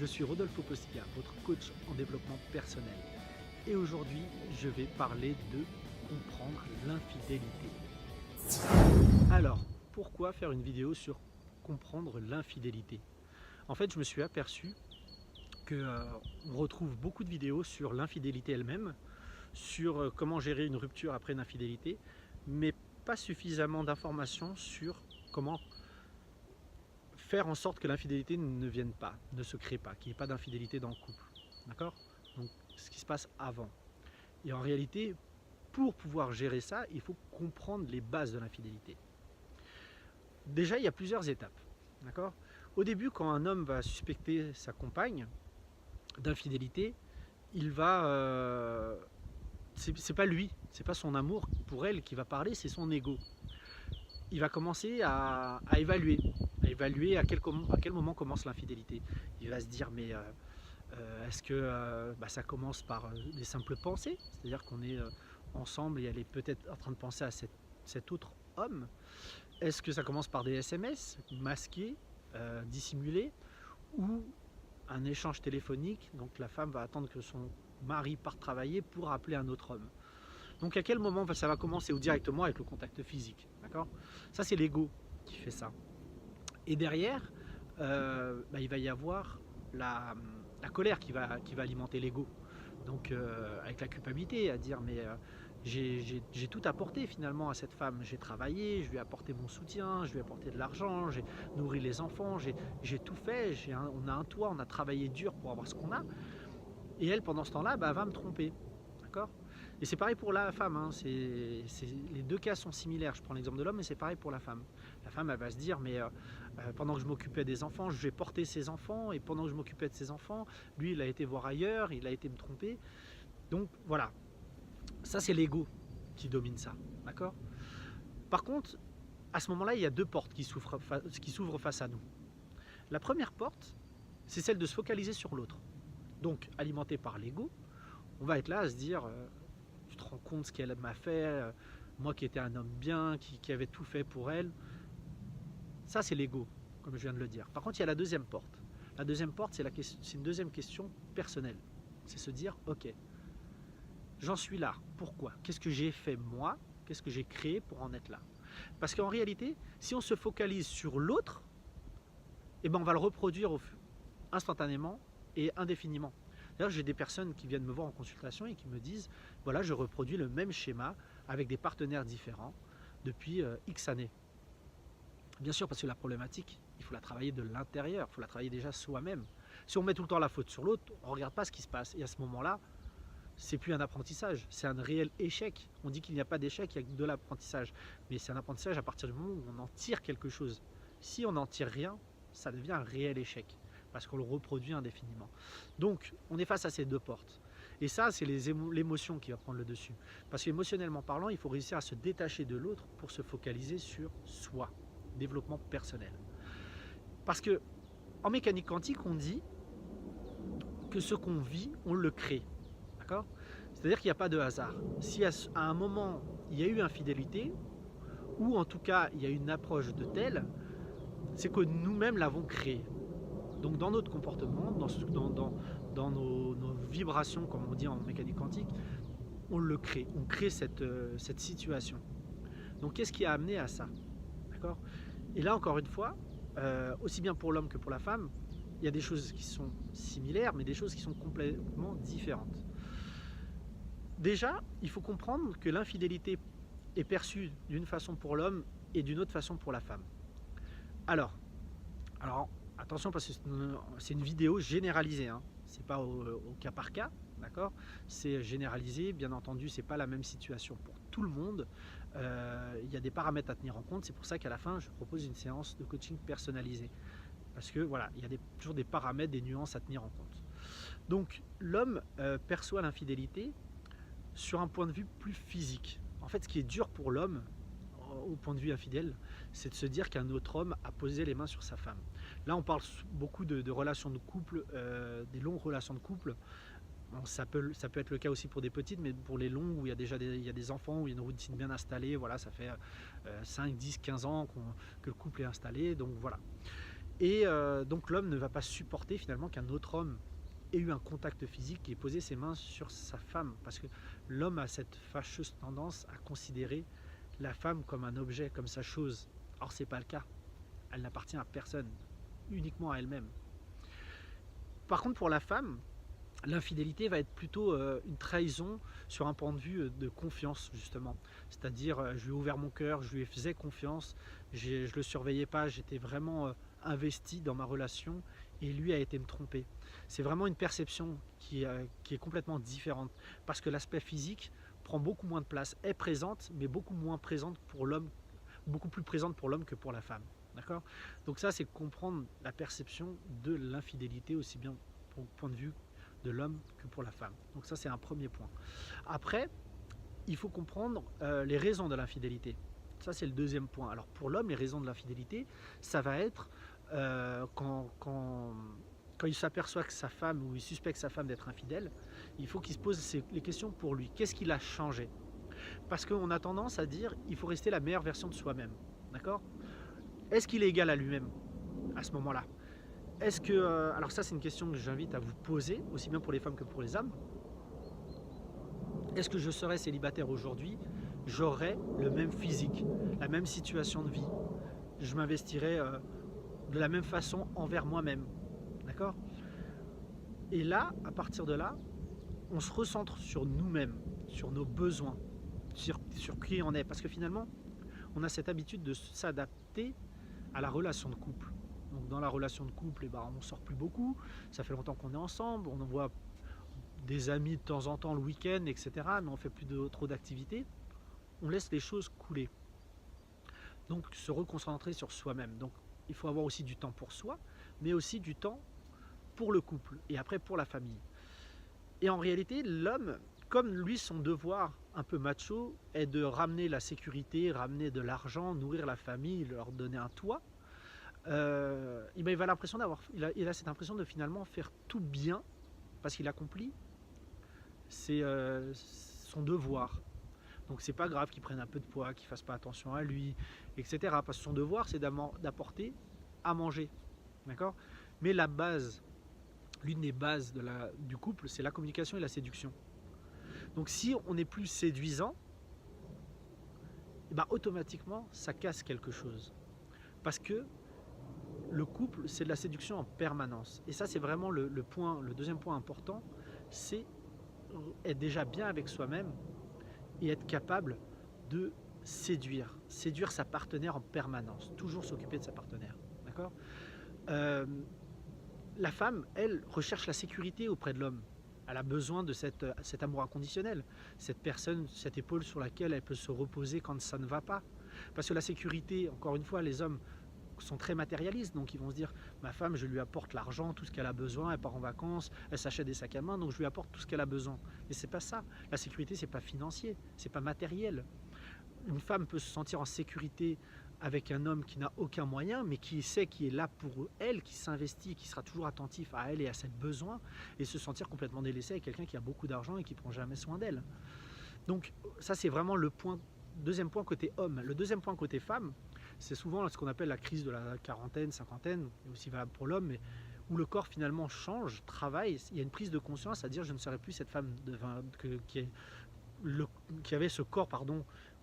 je suis Rodolphe Postia, votre coach en développement personnel. Et aujourd'hui, je vais parler de comprendre l'infidélité. Alors, pourquoi faire une vidéo sur comprendre l'infidélité? En fait, je me suis aperçu qu'on retrouve beaucoup de vidéos sur l'infidélité elle-même, sur comment gérer une rupture après une infidélité, mais pas suffisamment d'informations sur comment faire en sorte que l'infidélité ne vienne pas, ne se crée pas, qu'il n'y ait pas d'infidélité dans le couple. D'accord? Donc, ce qui se passe avant. Et en réalité, pour pouvoir gérer ça, il faut comprendre les bases de l'infidélité. Déjà, il y a plusieurs étapes. D'accord? Au début, quand un homme va suspecter sa compagne d'infidélité, il va... c'est pas lui, c'est pas son amour pour elle qui va parler, c'est son ego. Il va commencer à évaluer à quel moment commence l'infidélité. Il va se dire mais est-ce que ça commence par des simples pensées, c'est-à-dire qu'on est ensemble et elle est peut-être en train de penser à cet autre homme. Est-ce que ça commence par des SMS masqués, dissimulés, ou un échange téléphonique, donc la femme va attendre que son mari parte travailler pour appeler un autre homme. Donc à quel moment ça va commencer, ou directement avec le contact physique, d'accord? Ça c'est l'ego qui fait ça. Et derrière, il va y avoir la colère qui va alimenter l'ego. Donc avec la culpabilité, à dire mais j'ai tout apporté finalement à cette femme. J'ai travaillé, je lui ai apporté mon soutien, je lui ai apporté de l'argent, j'ai nourri les enfants, j'ai tout fait, on a un toit, on a travaillé dur pour avoir ce qu'on a. Et elle, pendant ce temps-là, va me tromper. D'accord? Et c'est pareil pour la femme, hein. Les deux cas sont similaires. Je prends l'exemple de l'homme, mais c'est pareil pour la femme. La femme, elle va se dire, mais pendant que je m'occupais des enfants, je vais porter ses enfants, et pendant que je m'occupais de ses enfants, lui, il a été voir ailleurs, il a été me tromper. Donc voilà, ça c'est l'ego qui domine ça. D'accord? Par contre, à ce moment-là, il y a deux portes qui s'ouvrent face à nous. La première porte, c'est celle de se focaliser sur l'autre. Donc, alimenté par l'ego, on va être là à se dire tu te rends compte ce qu'elle m'a fait, moi qui étais un homme bien, qui avait tout fait pour elle. Ça c'est l'ego, comme je viens de le dire. Par contre, il y a la deuxième porte. La deuxième porte, c'est une deuxième question personnelle. C'est se dire, ok, j'en suis là, pourquoi? Qu'est-ce que j'ai fait moi? Qu'est-ce que j'ai créé pour en être là? Parce qu'en réalité, si on se focalise sur l'autre, on va le reproduire instantanément et indéfiniment. D'ailleurs, j'ai des personnes qui viennent me voir en consultation et qui me disent, voilà, je reproduis le même schéma avec des partenaires différents depuis X années. Bien sûr, parce que la problématique, il faut la travailler de l'intérieur, il faut la travailler déjà soi-même. Si on met tout le temps la faute sur l'autre, on ne regarde pas ce qui se passe. Et à ce moment-là, c'est plus un apprentissage, c'est un réel échec. On dit qu'il n'y a pas d'échec, il y a de l'apprentissage. Mais c'est un apprentissage à partir du moment où on en tire quelque chose. Si on n'en tire rien, ça devient un réel échec, parce qu'on le reproduit indéfiniment. Donc, on est face à ces deux portes. Et ça, c'est l'émotion qui va prendre le dessus. Parce qu'émotionnellement parlant, il faut réussir à se détacher de l'autre pour se focaliser sur soi, développement personnel. Parce que en mécanique quantique, on dit que ce qu'on vit, on le crée. D'accord? C'est-à-dire qu'il n'y a pas de hasard. Si à un moment, il y a eu infidélité, ou en tout cas, il y a une approche de telle, c'est que nous-mêmes l'avons créé. Donc dans notre comportement, dans nos vibrations, comme on dit en mécanique quantique, on le crée, on crée cette situation. Donc qu'est-ce qui a amené à ça? D'accord? Et là encore une fois, aussi bien pour l'homme que pour la femme, il y a des choses qui sont similaires, mais des choses qui sont complètement différentes. Déjà, il faut comprendre que l'infidélité est perçue d'une façon pour l'homme et d'une autre façon pour la femme. Alors attention, parce que c'est une vidéo généralisée, hein. C'est pas au cas par cas, d'accord? C'est généralisé, bien entendu, c'est pas la même situation pour tout le monde. Il y a des paramètres à tenir en compte, c'est pour ça qu'à la fin, je propose une séance de coaching personnalisée. Parce que voilà, il y a toujours des paramètres, des nuances à tenir en compte. Donc, l'homme perçoit l'infidélité sur un point de vue plus physique. En fait, ce qui est dur pour l'homme, au point de vue infidèle, c'est de se dire qu'un autre homme a posé les mains sur sa femme. Là, on parle beaucoup de relations de couple, des longues relations de couple. Bon, ça peut être le cas aussi pour des petites, mais pour les longues où il y a déjà des enfants, où il y a une routine bien installée, voilà, ça fait 5, 10, 15 ans que le couple est installé, donc voilà. Et donc l'homme ne va pas supporter finalement qu'un autre homme ait eu un contact physique et posé ses mains sur sa femme, parce que l'homme a cette fâcheuse tendance à considérer la femme comme un objet, comme sa chose. Or c'est pas le cas, elle n'appartient à personne, uniquement à elle-même. Par contre pour la femme, l'infidélité va être plutôt une trahison sur un point de vue de confiance justement. C'est-à-dire je lui ai ouvert mon cœur, je lui faisais confiance, je ne le surveillais pas, j'étais vraiment investi dans ma relation et lui a été me tromper. C'est vraiment une perception qui est complètement différente parce que l'aspect physique prend beaucoup moins de place, est présente mais beaucoup moins présente pour l'homme, beaucoup plus présente pour l'homme que pour la femme. D'accord? Donc ça c'est comprendre la perception de l'infidélité aussi bien au point de vue de l'homme que pour la femme. Donc ça c'est un premier point. Après, il faut comprendre les raisons de l'infidélité. Ça c'est le deuxième point. Alors pour l'homme, les raisons de l'infidélité, ça va être quand il s'aperçoit que sa femme, ou il suspecte sa femme d'être infidèle, il faut qu'il se pose les questions pour lui. Qu'est-ce qu'il a changé? Parce qu'on a tendance à dire il faut rester la meilleure version de soi-même. D'accord? Est-ce qu'il est égal à lui-même à ce moment-là? Est-ce que, alors ça c'est une question que j'invite à vous poser, aussi bien pour les femmes que pour les hommes. Est-ce que je serais célibataire aujourd'hui, j'aurais le même physique, la même situation de vie, je m'investirais de la même façon envers moi-même, d'accord? Et là, à partir de là, on se recentre sur nous-mêmes, sur nos besoins, sur qui on est, parce que finalement, on a cette habitude de s'adapter à la relation de couple. Donc dans la relation de couple, on ne sort plus beaucoup, ça fait longtemps qu'on est ensemble, on envoie des amis de temps en temps le week-end, etc. Mais on ne fait plus trop d'activités, on laisse les choses couler. Donc se reconcentrer sur soi-même. Donc il faut avoir aussi du temps pour soi, mais aussi du temps pour le couple et après pour la famille. Et en réalité, l'homme, comme lui, son devoir un peu macho est de ramener la sécurité, ramener de l'argent, nourrir la famille, leur donner un toit, il va l'impression il a cette impression de finalement faire tout bien parce qu'il accomplit son devoir. Donc c'est pas grave qu'il prenne un peu de poids, qu'il fasse pas attention à lui, etc. Parce que son devoir c'est d'apporter à manger, d'accord? Mais la base, l'une des bases du couple, c'est la communication et la séduction. Donc si on est plus séduisant, automatiquement ça casse quelque chose. Parce que le couple, c'est de la séduction en permanence. Et ça, c'est vraiment le deuxième point important, c'est être déjà bien avec soi-même et être capable de séduire sa partenaire en permanence, toujours s'occuper de sa partenaire. D'accord? La femme, elle, recherche la sécurité auprès de l'homme. Elle a besoin de cet amour inconditionnel, cette personne, cette épaule sur laquelle elle peut se reposer quand ça ne va pas. Parce que la sécurité, encore une fois, les hommes sont très matérialistes, donc ils vont se dire ma femme, je lui apporte l'argent, tout ce qu'elle a besoin, elle part en vacances, elle s'achète des sacs à main, donc je lui apporte tout ce qu'elle a besoin. Mais c'est pas ça. La sécurité, c'est pas financier, c'est pas matériel. Une femme peut se sentir en sécurité avec un homme qui n'a aucun moyen, mais qui sait qui est là pour elle, qui s'investit, qui sera toujours attentif à elle et à ses besoins, et se sentir complètement délaissé avec quelqu'un qui a beaucoup d'argent et qui prend jamais soin d'elle. Donc ça, c'est vraiment le deuxième point côté homme. Le deuxième point côté femme, c'est souvent ce qu'on appelle la crise de la quarantaine, cinquantaine, et aussi valable pour l'homme, mais où le corps finalement change, travaille, il y a une prise de conscience à dire je ne serai plus cette femme qui avait ce corps,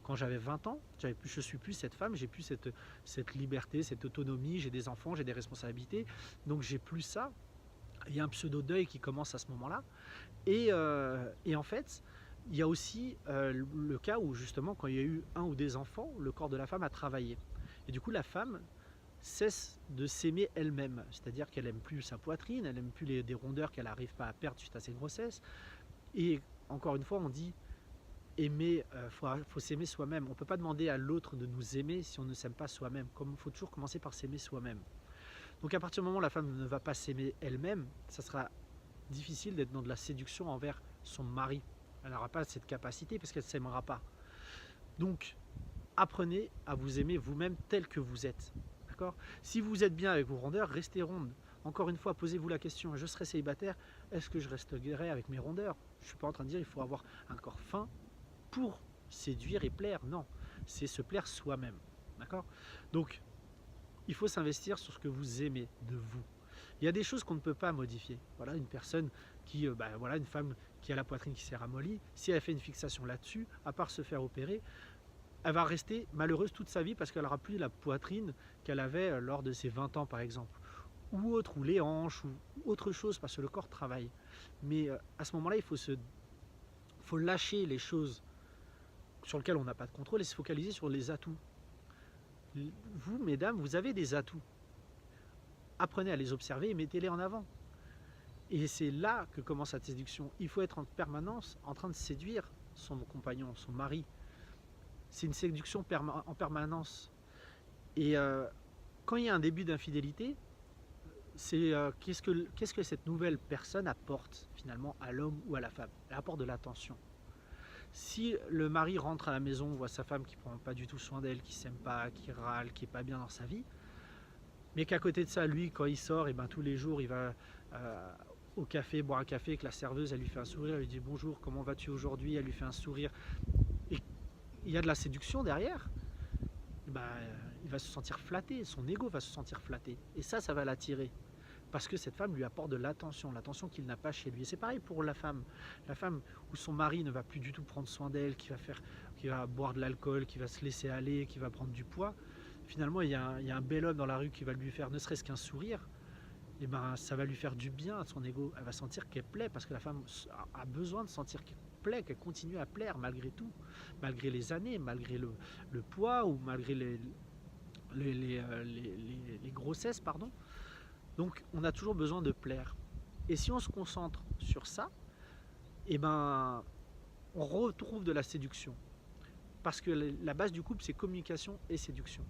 quand j'avais 20 ans, je ne suis plus cette femme, j'ai plus cette liberté, cette autonomie, j'ai des enfants, j'ai des responsabilités, donc j'ai plus ça. Il y a un pseudo-deuil qui commence à ce moment-là, et en fait, il y a aussi le cas où justement quand il y a eu un ou des enfants, le corps de la femme a travaillé. Et du coup la femme cesse de s'aimer elle-même, c'est-à-dire qu'elle n'aime plus sa poitrine, elle n'aime plus des rondeurs qu'elle n'arrive pas à perdre suite à ses grossesses. Et encore une fois on dit aimer, faut s'aimer soi-même. On ne peut pas demander à l'autre de nous aimer si on ne s'aime pas soi-même. Il faut toujours commencer par s'aimer soi-même. Donc à partir du moment où la femme ne va pas s'aimer elle-même, ça sera difficile d'être dans de la séduction envers son mari. Elle n'aura pas cette capacité parce qu'elle ne s'aimera pas. Donc, apprenez à vous aimer vous-même tel que vous êtes. D'accord ? Si vous êtes bien avec vos rondeurs, restez ronde. Encore une fois, posez-vous la question, je serai célibataire, est-ce que je resterai avec mes rondeurs? Je ne suis pas en train de dire qu'il faut avoir un corps fin pour séduire et plaire. Non, c'est se plaire soi-même. D'accord ? Donc, il faut s'investir sur ce que vous aimez de vous. Il y a des choses qu'on ne peut pas modifier. Voilà, une personne qui, voilà, une femme qui a la poitrine qui s'est ramollie, si elle fait une fixation là-dessus, à part se faire opérer, elle va rester malheureuse toute sa vie parce qu'elle n'aura plus la poitrine qu'elle avait lors de ses 20 ans par exemple. Ou autre, ou les hanches, ou autre chose, parce que le corps travaille. Mais à ce moment-là, il faut lâcher les choses sur lesquelles on n'a pas de contrôle et se focaliser sur les atouts. Vous, mesdames, vous avez des atouts. Apprenez à les observer et mettez-les en avant. Et c'est là que commence la séduction. Il faut être en permanence en train de séduire son compagnon, son mari. C'est une séduction en permanence. Et quand il y a un début d'infidélité, c'est qu'est-ce que cette nouvelle personne apporte finalement à l'homme ou à la femme? Elle apporte de l'attention. Si le mari rentre à la maison, voit sa femme qui ne prend pas du tout soin d'elle, qui ne s'aime pas, qui râle, qui n'est pas bien dans sa vie, mais qu'à côté de ça, lui, quand il sort, et ben, tous les jours, il va au café, boire un café, que la serveuse, elle lui fait un sourire, elle lui dit bonjour, comment vas-tu aujourd'hui, elle lui fait un sourire, et il y a de la séduction derrière, et ben, il va se sentir flatté, son ego va se sentir flatté, et ça va l'attirer. Parce que cette femme lui apporte de l'attention qu'il n'a pas chez lui. Et c'est pareil pour la femme où son mari ne va plus du tout prendre soin d'elle, qui va boire de l'alcool, qui va se laisser aller, qui va prendre du poids. Finalement, il y a un bel homme dans la rue qui va lui faire ne serait-ce qu'un sourire. Et ben, ça va lui faire du bien à son ego. Elle va sentir qu'elle plaît parce que la femme a besoin de sentir qu'elle plaît, qu'elle continue à plaire malgré tout, malgré les années, malgré le poids ou malgré les grossesses, pardon. Donc on a toujours besoin de plaire. Et si on se concentre sur ça, eh ben, on retrouve de la séduction. Parce que la base du couple, c'est communication et séduction.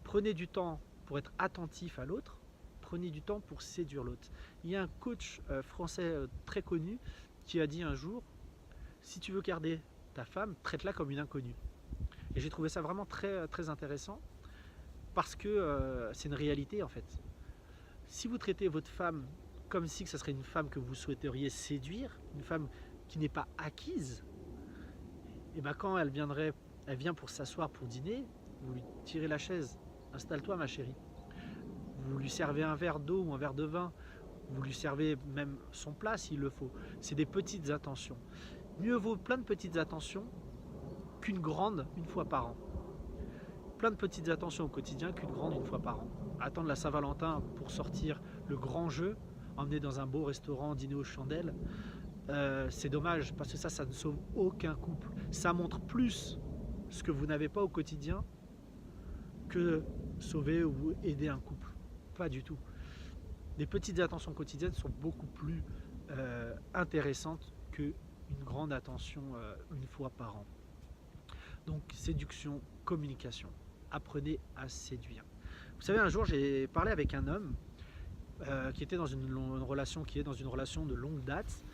Prenez du temps pour être attentif à l'autre, prenez du temps pour séduire l'autre. Il y a un coach français très connu qui a dit un jour, si tu veux garder ta femme, traite-la comme une inconnue. Et j'ai trouvé ça vraiment très, très intéressant parce que c'est une réalité en fait. Si vous traitez votre femme comme si ce serait une femme que vous souhaiteriez séduire, une femme qui n'est pas acquise, et bien quand elle vient pour s'asseoir pour dîner, vous lui tirez la chaise, installe-toi ma chérie. Vous lui servez un verre d'eau ou un verre de vin, vous lui servez même son plat s'il le faut. C'est des petites attentions. Mieux vaut plein de petites attentions qu'une grande une fois par an. Plein de petites attentions au quotidien qu'une grande une fois par an. Attendre la Saint-Valentin pour sortir le grand jeu, emmener dans un beau restaurant, dîner aux chandelles, c'est dommage parce que ça ne sauve aucun couple. Ça montre plus ce que vous n'avez pas au quotidien que sauver ou aider un couple. Pas du tout. Les petites attentions quotidiennes sont beaucoup plus intéressantes qu'une grande attention une fois par an. Donc séduction, communication. Apprenez à séduire. Vous savez, un jour j'ai parlé avec un homme qui était dans une relation de longue date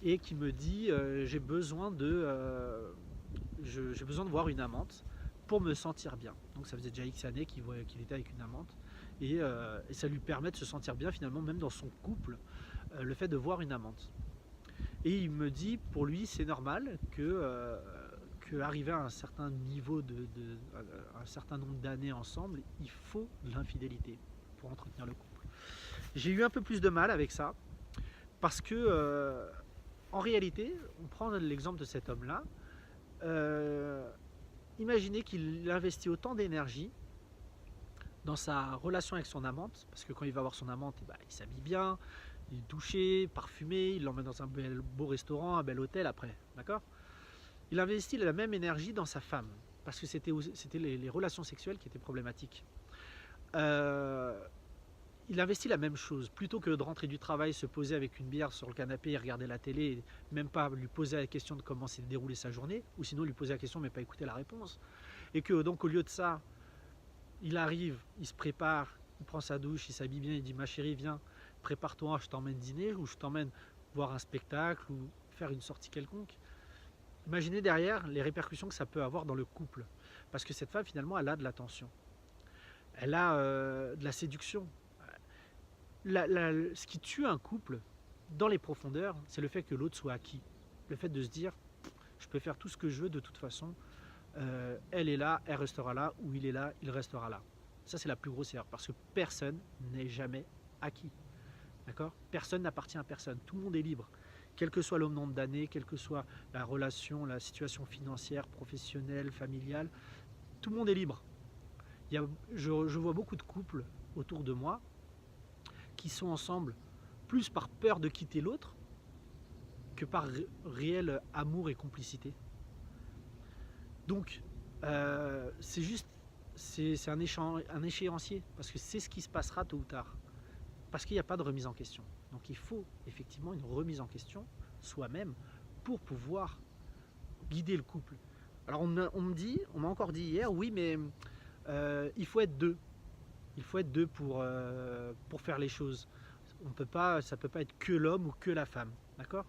et qui me dit j'ai besoin de voir une amante pour me sentir bien. Donc ça faisait déjà X années qu'il était avec une amante et ça lui permet de se sentir bien finalement même dans son couple, le fait de voir une amante. Et il me dit pour lui c'est normal que arriver à un certain niveau, un certain nombre d'années ensemble, il faut de l'infidélité pour entretenir le couple. J'ai eu un peu plus de mal avec ça parce que en réalité, on prend l'exemple de cet homme-là, imaginez qu'il investit autant d'énergie dans sa relation avec son amante, parce que quand il va voir son amante, il s'habille bien, il est douché, parfumé, il l'emmène dans un beau restaurant, un bel hôtel après, d'accord ? Il investit la même énergie dans sa femme, parce que c'était les relations sexuelles qui étaient problématiques. Il investit la même chose, plutôt que de rentrer du travail, se poser avec une bière sur le canapé et regarder la télé, et même pas lui poser la question de comment s'est déroulée sa journée, ou sinon lui poser la question mais pas écouter la réponse. Et que donc au lieu de ça, il arrive, il se prépare, il prend sa douche, il s'habille bien, il dit ma chérie viens, prépare-toi, je t'emmène dîner, ou je t'emmène voir un spectacle, ou faire une sortie quelconque. Imaginez derrière les répercussions que ça peut avoir dans le couple. Parce que cette femme, finalement, elle a de l'attention. Elle a de la séduction. Ce qui tue un couple, dans les profondeurs, c'est le fait que l'autre soit acquis. Le fait de se dire, je peux faire tout ce que je veux de toute façon. Elle est là, elle restera là, ou il est là, il restera là. Ça, c'est la plus grosse erreur, parce que personne n'est jamais acquis. D'accord? Personne n'appartient à personne. Tout le monde est libre. Quel que soit le nombre d'années, quelle que soit la relation, la situation financière, professionnelle, familiale, tout le monde est libre. Je vois beaucoup de couples autour de moi qui sont ensemble plus par peur de quitter l'autre que par réel amour et complicité. Donc, c'est un échéancier, parce que c'est ce qui se passera tôt ou tard. Parce qu'il n'y a pas de remise en question. Donc il faut effectivement une remise en question soi-même pour pouvoir guider le couple. Alors on m'a encore dit hier, oui mais il faut être deux. Il faut être deux pour faire les choses. Ça peut pas être que l'homme ou que la femme. D'accord?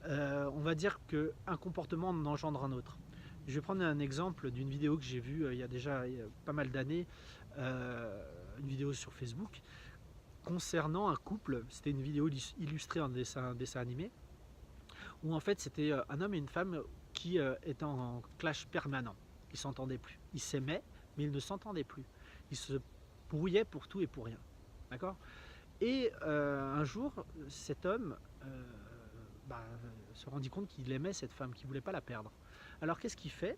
On va dire qu'un comportement en engendre un autre. Je vais prendre un exemple d'une vidéo que j'ai vue il y a déjà pas mal d'années, une vidéo sur Facebook, concernant un couple. C'était une vidéo illustrée en dessin animé, où en fait c'était un homme et une femme qui étaient en clash permanent. Ils ne s'entendaient plus. Ils s'aimaient, mais ils ne s'entendaient plus. Ils se brouillaient pour tout et pour rien. D'accord? Et un jour, cet homme se rendit compte qu'il aimait cette femme, qu'il ne voulait pas la perdre. Alors qu'est-ce qu'il fait?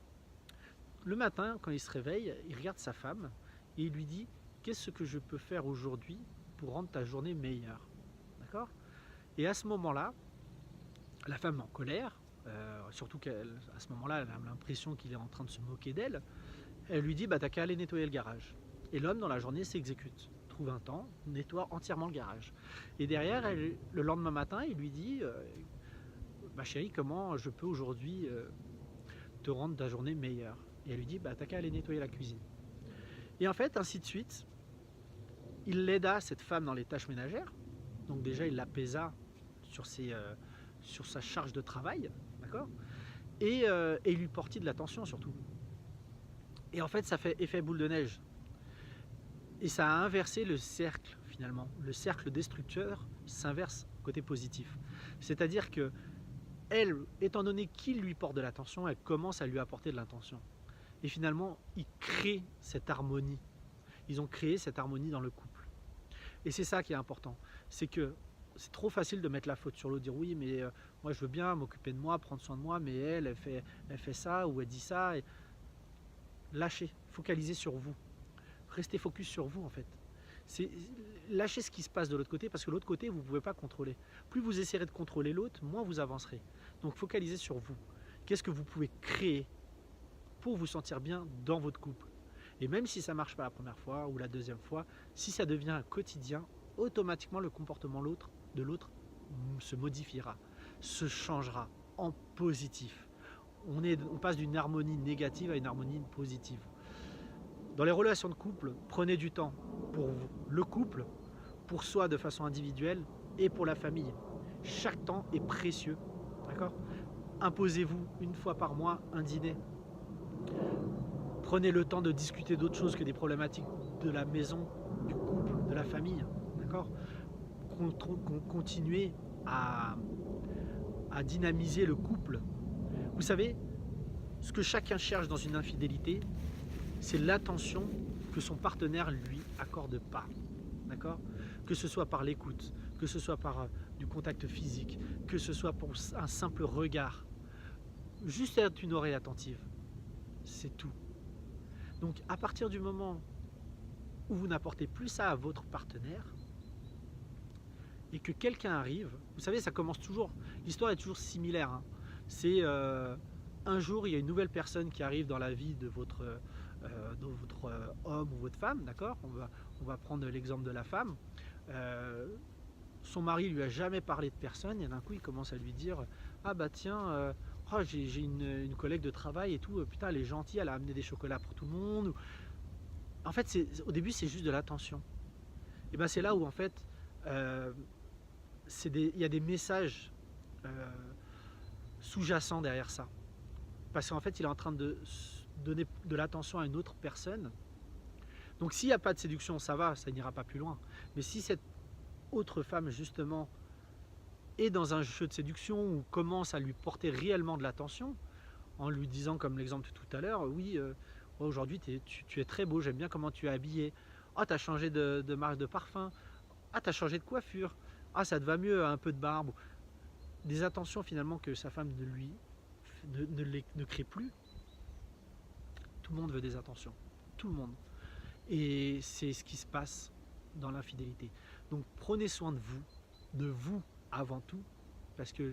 Le matin, quand il se réveille, il regarde sa femme et il lui dit: qu'est-ce que je peux faire aujourd'hui pour rendre ta journée meilleure? D'accord? Et à ce moment-là, la femme en colère, surtout qu'à ce moment-là, elle a l'impression qu'il est en train de se moquer d'elle, elle lui dit: t'as qu'à aller nettoyer le garage. Et l'homme, dans la journée, s'exécute. Trouve un temps, nettoie entièrement le garage. Et derrière, le lendemain matin, il lui dit: ma chérie, comment je peux aujourd'hui te rendre ta journée meilleure? Et elle lui dit: t'as qu'à aller nettoyer la cuisine. Et en fait, ainsi de suite, il l'aida, cette femme, dans les tâches ménagères. Donc déjà, il l'apaisa sur sa charge de travail, d'accord? Et il lui portait de l'attention surtout. Et en fait, ça fait effet boule de neige. Et ça a inversé le cercle, finalement. Le cercle destructeur s'inverse côté positif. C'est-à-dire que elle, étant donné qu'il lui porte de l'attention, elle commence à lui apporter de l'attention. Et finalement, ils créent cette harmonie. Ils ont créé cette harmonie dans le couple. Et c'est ça qui est important. C'est que c'est trop facile de mettre la faute sur l'autre, dire oui, mais moi je veux bien m'occuper de moi, prendre soin de moi, mais elle fait ça ou elle dit ça. Et lâchez, focalisez sur vous. Restez focus sur vous en fait. Lâchez ce qui se passe de l'autre côté, parce que l'autre côté, vous ne pouvez pas contrôler. Plus vous essayerez de contrôler l'autre, moins vous avancerez. Donc focalisez sur vous. Qu'est-ce que vous pouvez créer pour vous sentir bien dans votre couple? Et même si ça ne marche pas la première fois ou la deuxième fois, si ça devient un quotidien, automatiquement le comportement de l'autre se modifiera, se changera en positif. On passe d'une harmonie négative à une harmonie positive. Dans les relations de couple, prenez du temps pour vous, le couple, pour soi de façon individuelle et pour la famille. Chaque temps est précieux, d'accord? Imposez-vous une fois par mois un dîner. Prenez le temps de discuter d'autres choses que des problématiques de la maison, du couple, de la famille, d'accord? Continuez à dynamiser le couple. Vous savez, ce que chacun cherche dans une infidélité, c'est l'attention que son partenaire lui accorde pas, d'accord? Que ce soit par l'écoute, que ce soit par du contact physique, que ce soit pour un simple regard. Juste être une oreille attentive, c'est tout. Donc à partir du moment où vous n'apportez plus ça à votre partenaire et que quelqu'un arrive, vous savez, ça commence toujours, l'histoire est toujours similaire, hein. C'est un jour, il y a une nouvelle personne qui arrive dans la vie de votre homme ou votre femme, d'accord? On va prendre l'exemple de la femme. Son mari lui a jamais parlé de personne et d'un coup il commence à lui dire: ah bah tiens, j'ai une collègue de travail et tout, putain elle est gentille, elle a amené des chocolats pour tout le monde. En fait, au début c'est juste de l'attention. Et ben c'est là où en fait il y a des messages sous-jacents derrière ça. Parce qu'en fait il est en train de donner de l'attention à une autre personne. Donc s'il n'y a pas de séduction, ça va, ça n'ira pas plus loin. Mais si cette autre femme justement est dans un jeu de séduction ou commence à lui porter réellement de l'attention, en lui disant, comme l'exemple de tout à l'heure, oui, Oh, aujourd'hui, tu es très beau, j'aime bien comment tu es habillé. Oh, tu as changé de marque de parfum. Ah, tu as changé de coiffure. Ah, ça te va mieux, un peu de barbe. Des attentions finalement que sa femme ne crée plus. Tout le monde veut des attentions. Tout le monde. Et c'est ce qui se passe dans l'infidélité. Donc prenez soin de vous avant tout, parce que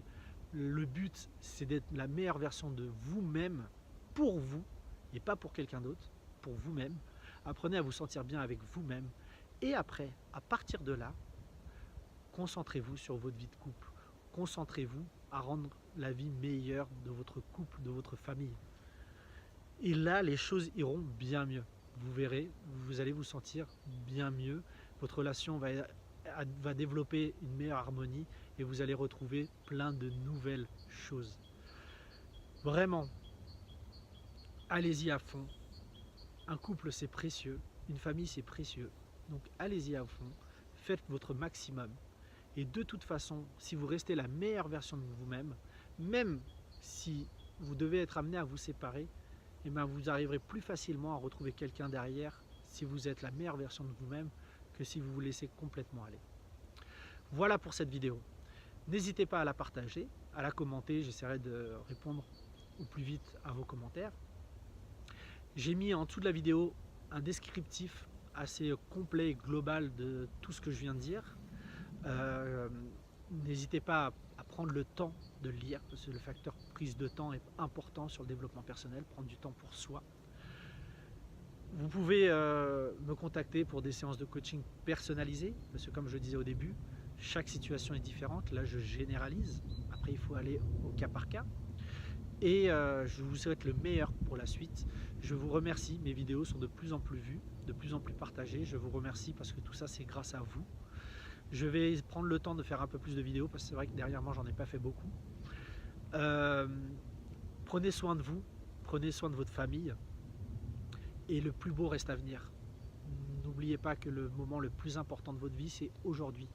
le but c'est d'être la meilleure version de vous-même pour vous, et pas pour quelqu'un d'autre, pour vous-même. Apprenez à vous sentir bien avec vous-même, et après, à partir de là, concentrez-vous sur votre vie de couple. Concentrez-vous à rendre la vie meilleure de votre couple, de votre famille. Et là, les choses iront bien mieux. Vous verrez, vous allez vous sentir bien mieux. Votre relation va développer une meilleure harmonie et vous allez retrouver plein de nouvelles choses. Vraiment, allez-y à fond. Un couple, c'est précieux. Une famille, c'est précieux. Donc, allez-y à fond. Faites votre maximum. Et de toute façon, si vous restez la meilleure version de vous-même, même si vous devez être amené à vous séparer, eh bien vous arriverez plus facilement à retrouver quelqu'un derrière si vous êtes la meilleure version de vous-même que si vous vous laissez complètement aller. Voilà pour cette vidéo. N'hésitez pas à la partager, à la commenter, j'essaierai de répondre au plus vite à vos commentaires. J'ai mis en dessous de la vidéo un descriptif assez complet et global de tout ce que je viens de dire. N'hésitez pas à prendre le temps de lire, parce que le facteur prise de temps est important sur le développement personnel, prendre du temps pour soi. Vous pouvez me contacter pour des séances de coaching personnalisées, parce que comme je le disais au début, chaque situation est différente. Là, je généralise. Après, il faut aller au cas par cas. Et je vous souhaite le meilleur pour la suite. Je vous remercie. Mes vidéos sont de plus en plus vues, de plus en plus partagées. Je vous remercie parce que tout ça, c'est grâce à vous. Je vais prendre le temps de faire un peu plus de vidéos parce que c'est vrai que dernièrement, j'en ai pas fait beaucoup. Prenez soin de vous, prenez soin de votre famille. Et le plus beau reste à venir. N'oubliez pas que le moment le plus important de votre vie, c'est aujourd'hui.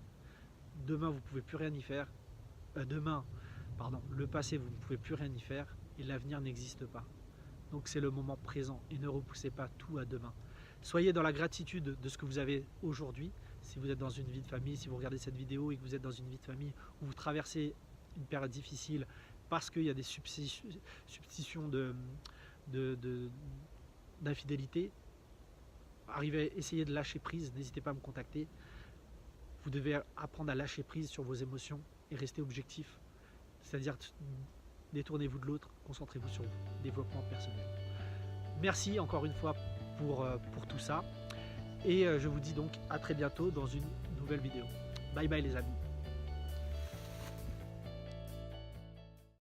Demain, vous ne pouvez plus rien y faire. Le passé, vous ne pouvez plus rien y faire. Et l'avenir n'existe pas. Donc c'est le moment présent. Et ne repoussez pas tout à demain. Soyez dans la gratitude de ce que vous avez aujourd'hui. Si vous êtes dans une vie de famille, si vous regardez cette vidéo et que vous êtes dans une vie de famille où vous traversez une période difficile parce qu'il y a des substitutions d'infidélité, essayez de lâcher prise, n'hésitez pas à me contacter. Vous devez apprendre à lâcher prise sur vos émotions et rester objectif. C'est-à-dire, détournez-vous de l'autre, concentrez-vous sur le développement personnel. Merci encore une fois pour tout ça. Et je vous dis donc à très bientôt dans une nouvelle vidéo. Bye bye les amis.